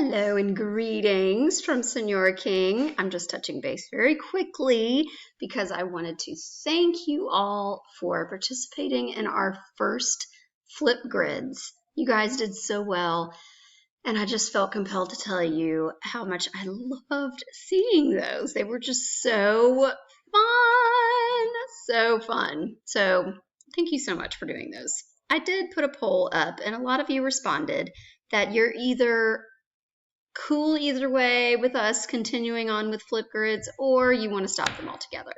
Hello and greetings from Senora King. I'm just touching base very quickly because I wanted to thank you all for participating in our first Flipgrids. You guys did so well, and I just felt compelled to tell you how much I loved seeing those. They were just so fun. So thank you so much for doing those. I did put a poll up, and a lot of you responded that you're either cool either way with us continuing on with Flipgrids, or you want to stop them altogether.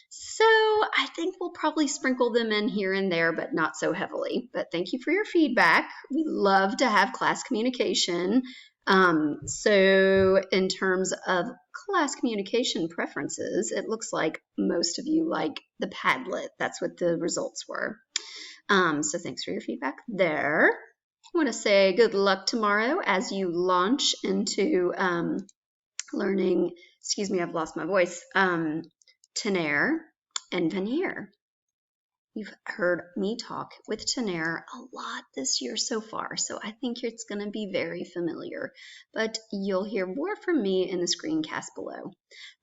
So I think we'll probably sprinkle them in here and there, but not so heavily. But thank you for your feedback. We love to have class communication. So in terms of class communication preferences, it looks like most of you like the Padlet. That's what the results were. So thanks for your feedback there. I want to say good luck tomorrow as you launch into learning, excuse me, I've lost my voice, Tenaire and Veneer. You've heard me talk with Tenaire a lot this year so far, so I think it's going to be very familiar, but you'll hear more from me in the screencast below.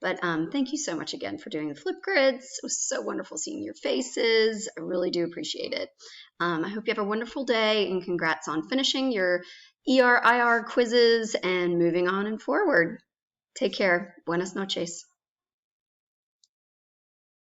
But thank you so much again for doing the Flipgrids. It was so wonderful seeing your faces. I really do appreciate it. I hope you have a wonderful day, and congrats on finishing your ER/IR quizzes and moving on and forward. Take care. Buenas noches.